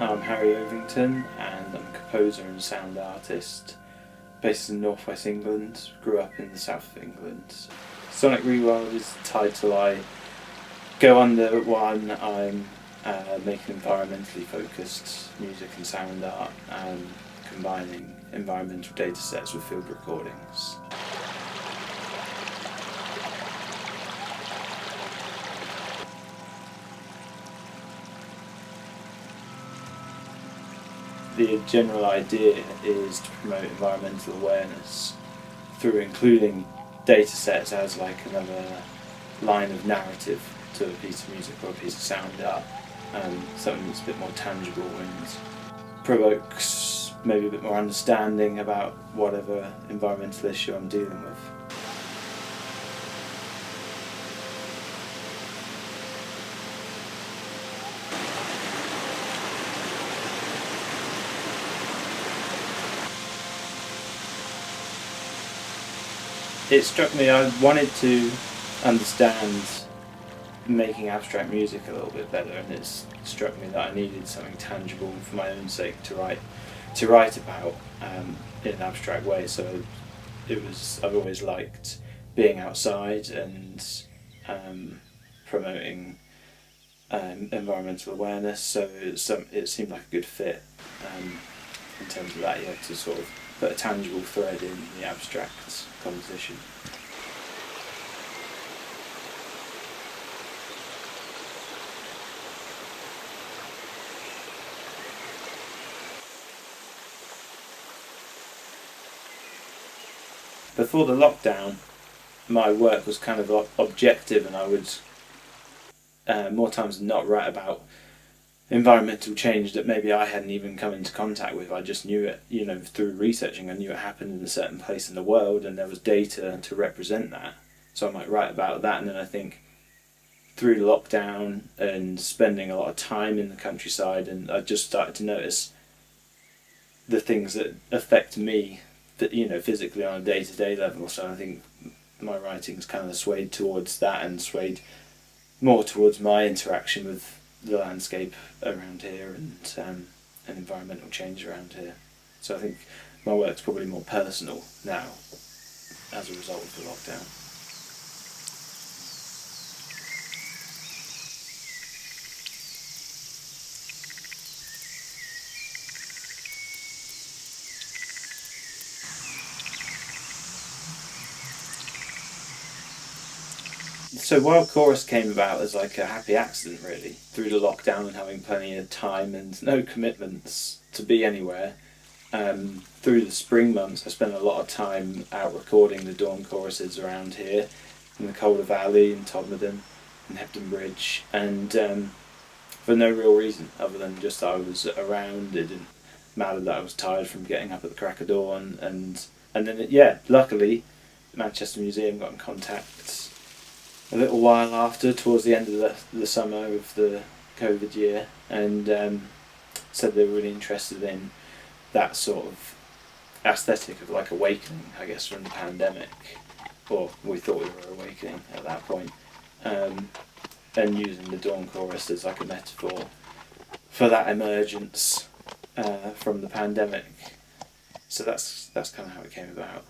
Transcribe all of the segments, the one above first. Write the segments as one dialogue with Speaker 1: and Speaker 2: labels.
Speaker 1: I'm Harry Ovington and I'm a composer and sound artist based in North West England, grew up in the south of England. Sonic Rewild is the title I go under when I'm making environmentally focused music and sound art and combining environmental data sets with field recordings. The general idea is to promote environmental awareness through including data sets as like another line of narrative to a piece of music or a piece of sound art, something that's a bit more tangible and provokes maybe a bit more understanding about whatever environmental issue I'm dealing with. It struck me I wanted to understand making abstract music a little bit better, and it struck me that I needed something tangible for my own sake to write about in an abstract way. So I've always liked being outside and promoting environmental awareness, so it seemed like a good fit in terms of that, yeah, to sort of put a tangible thread in the abstract composition. Before the lockdown, my work was kind of objective, and I would more times than not write about environmental change that maybe I hadn't even come into contact with. I just knew it, through researching. I knew it happened in a certain place in the world, and there was data to represent that. So I might write about that, and then I think through lockdown and spending a lot of time in the countryside, and I just started to notice the things that affect me, that physically on a day-to-day level. So I think my writing's kind of swayed towards that, and swayed more towards my interaction with the landscape around here and environmental change around here. So I think my work's probably more personal now as a result of the lockdown. So Wild Chorus came about as like a happy accident, really, through the lockdown and having plenty of time and no commitments to be anywhere. Through the spring months I spent a lot of time out recording the dawn choruses around here in the Calder Valley, in Todmorden, in Hebden Bridge, and for no real reason other than just I was around. It didn't matter that I was tired from getting up at the crack of dawn, and then luckily Manchester Museum got in contact a little while after, towards the end of the summer of the COVID year, and said they were really interested in that sort of aesthetic of like awakening, I guess, from the pandemic, or we thought we were awakening at that point, and using the dawn chorus as like a metaphor for that emergence from the pandemic. So that's kind of how it came about.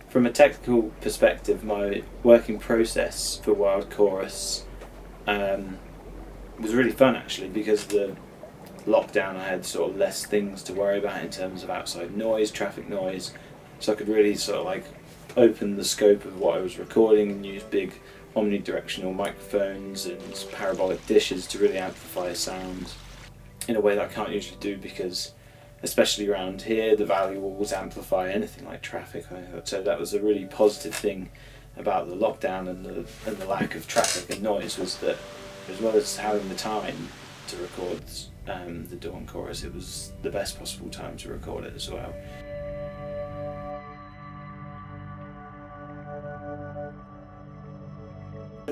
Speaker 1: From a technical perspective, my working process for Wild Chorus was really fun, actually, because the lockdown I had sort of less things to worry about in terms of outside noise, traffic noise, so I could really sort of like open the scope of what I was recording and use big omnidirectional microphones and parabolic dishes to really amplify sound in a way that I can't usually do, because especially around here the valley walls amplify anything like traffic. So that was a really positive thing about the lockdown and the lack of traffic and noise, was that as well as having the time to record the dawn chorus, it was the best possible time to record it as well.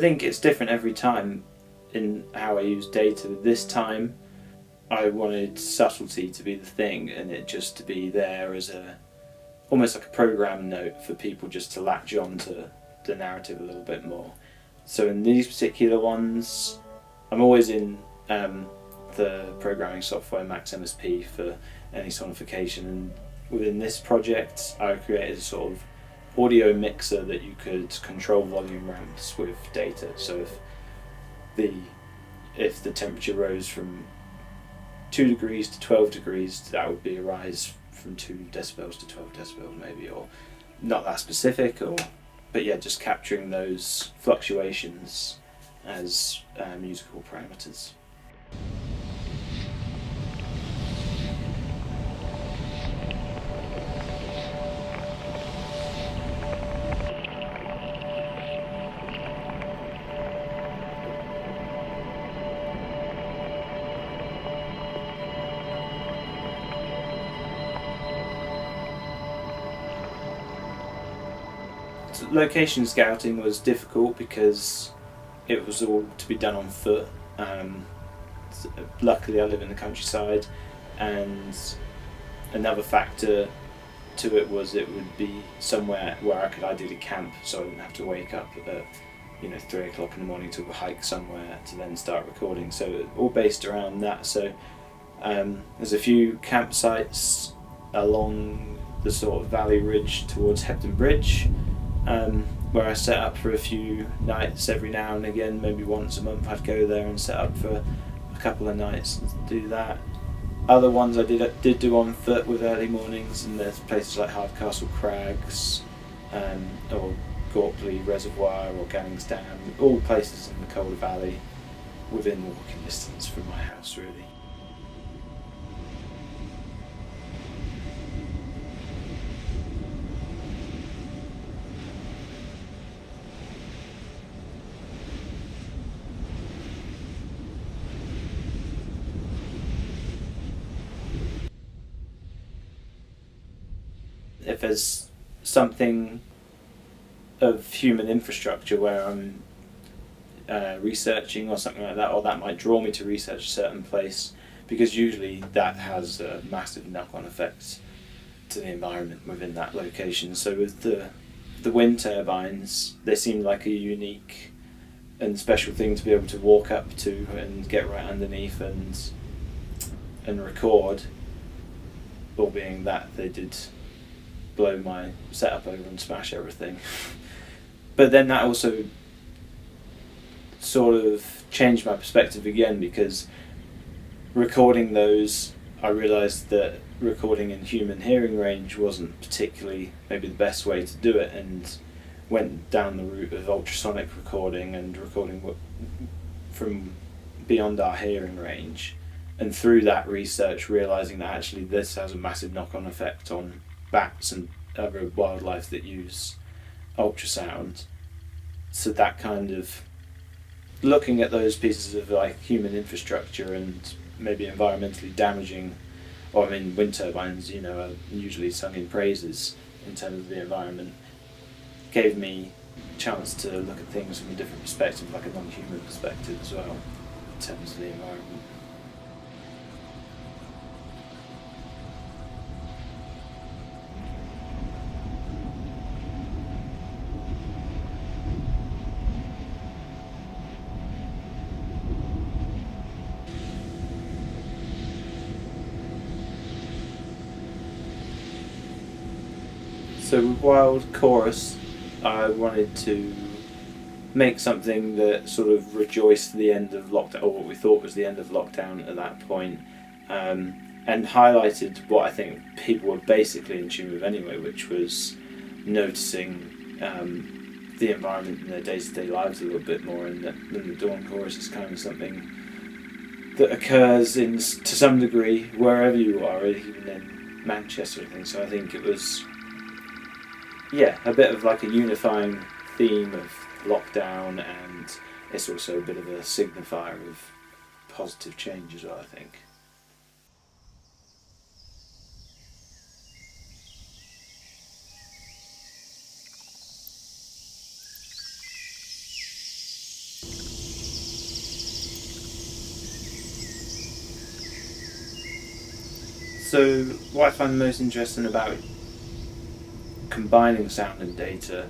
Speaker 1: think it's different every time in how I use data. This time I wanted subtlety to be the thing, and it just to be there as almost like a program note for people just to latch on to the narrative a little bit more. So in these particular ones, I'm always in the programming software Max MSP for any sonification, and within this project I created a sort of audio mixer that you could control volume ramps with data. So if the temperature rose from 2 degrees to 12 degrees, that would be a rise from 2 decibels to 12 decibels maybe, or not that specific, but yeah, just capturing those fluctuations as musical parameters. Location scouting was difficult because it was all to be done on foot. Luckily I live in the countryside, and another factor to it was it would be somewhere where I could ideally camp, so I didn't have to wake up at 3 o'clock in the morning to hike somewhere to then start recording. So all based around that. So there's a few campsites along the sort of valley ridge towards Hebden Bridge, where I set up for a few nights every now and again. Maybe once a month I'd go there and set up for a couple of nights and do that. Other ones I did do on foot with early mornings, and there's places like Hardcastle Crags, or Gorpley Reservoir or Gannings Dam, all places in the Calder Valley within walking distance from my house really. If there's something of human infrastructure where I'm researching or something like that, or that might draw me to research a certain place, because usually that has a massive knock-on effect to the environment within that location. So with the wind turbines, they seem like a unique and special thing to be able to walk up to and get right underneath and record, all being that they did blow my setup over and smash everything. But then that also sort of changed my perspective again, because recording those, I realised that recording in human hearing range wasn't particularly maybe the best way to do it, and went down the route of ultrasonic recording and recording from beyond our hearing range. And through that research, realising that actually this has a massive knock-on effect on bats and other wildlife that use ultrasound. So that kind of looking at those pieces of like human infrastructure and maybe environmentally damaging, or I mean wind turbines, are usually sung in praises in terms of the environment, gave me a chance to look at things from a different perspective, like a non-human perspective as well, in terms of the environment. So with Wild Chorus, I wanted to make something that sort of rejoiced the end of lockdown, or what we thought was the end of lockdown at that point, and highlighted what I think people were basically in tune with anyway, which was noticing the environment in their day-to-day lives a little bit more, and the Dawn Chorus is kind of something that occurs to some degree wherever you are, even in Manchester, I think. So I think it was a bit of like a unifying theme of lockdown, and it's also a bit of a signifier of positive change as well, I think. So what I find most interesting about combining sound and data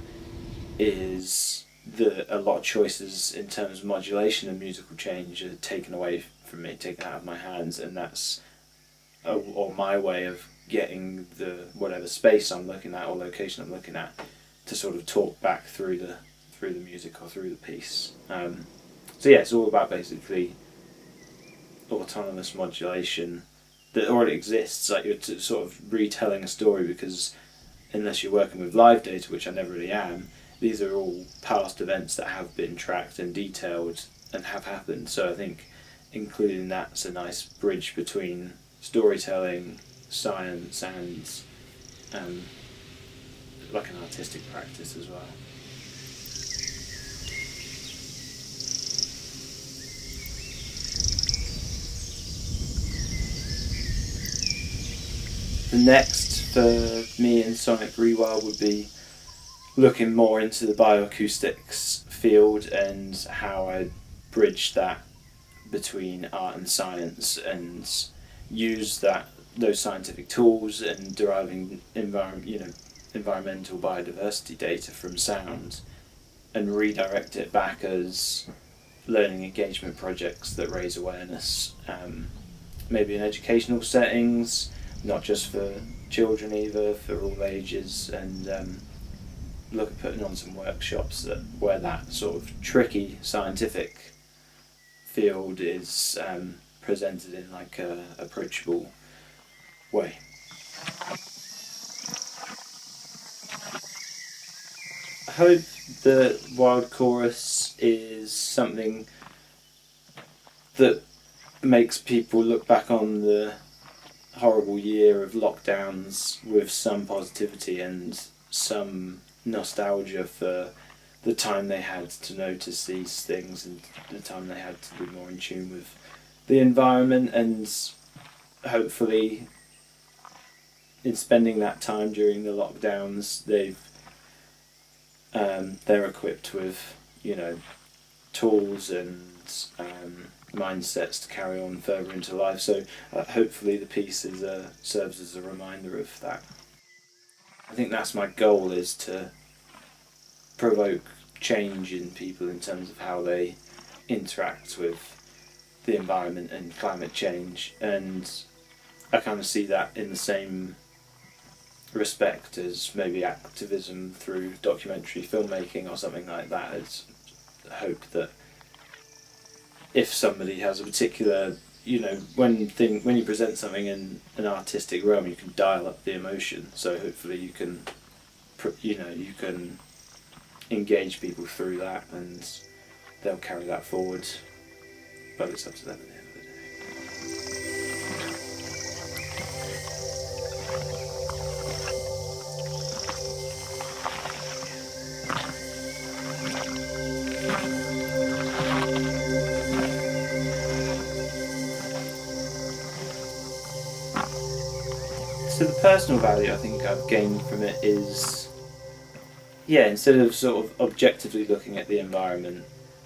Speaker 1: is that a lot of choices in terms of modulation and musical change are taken away from me, taken out of my hands, and that's or my way of getting the whatever space I'm looking at or location I'm looking at to sort of talk back through the music or through the piece. So yeah, it's all about basically autonomous modulation that already exists. Like you're sort of retelling a story, because unless you're working with live data, which I never really am, these are all past events that have been tracked and detailed and have happened. So I think including that's a nice bridge between storytelling, science, and like an artistic practice as well. The next for me in Sonic Rewild would be looking more into the bioacoustics field and how I bridge that between art and science and use those scientific tools and deriving environmental biodiversity data from sound and redirect it back as learning engagement projects that raise awareness, maybe in educational settings, not just for children either, for all ages, and look at putting on some workshops where that sort of tricky scientific field is presented in like a approachable way. I hope the Wild Chorus is something that makes people look back on the horrible year of lockdowns with some positivity and some nostalgia for the time they had to notice these things and the time they had to be more in tune with the environment, and hopefully in spending that time during the lockdowns they're equipped with tools and mindsets to carry on further into life. So hopefully the piece serves as a reminder of that. I think that's my goal, is to provoke change in people in terms of how they interact with the environment and climate change, and I kind of see that in the same respect as maybe activism through documentary filmmaking or something like that. It's hope that if somebody has a particular, when you present something in an artistic realm, you can dial up the emotion. So hopefully you can engage people through that, and they'll carry that forward. But it's up to them at the end of the day. So the personal value I think I've gained from it is, instead of sort of objectively looking at the environment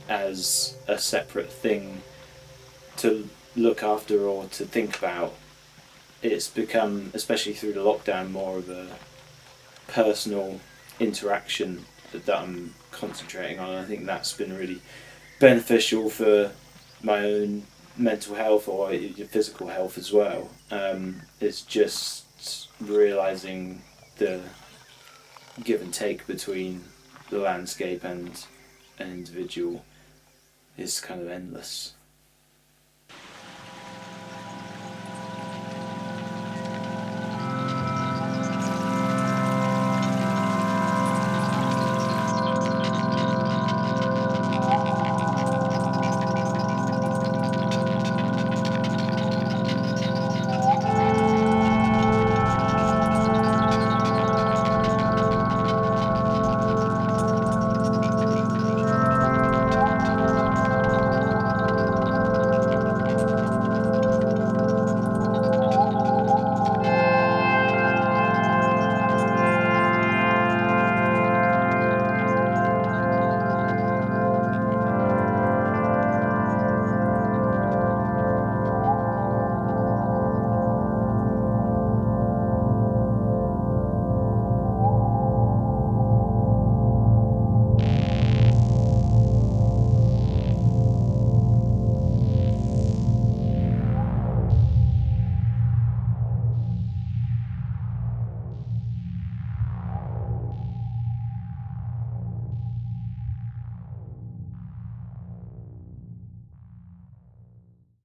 Speaker 1: as a separate thing to look after or to think about, it's become, especially through the lockdown, more of a personal interaction that I'm concentrating on. And I think that's been really beneficial for my own mental health or your physical health as well. It's just realising the give and take between the landscape and an individual is kind of endless.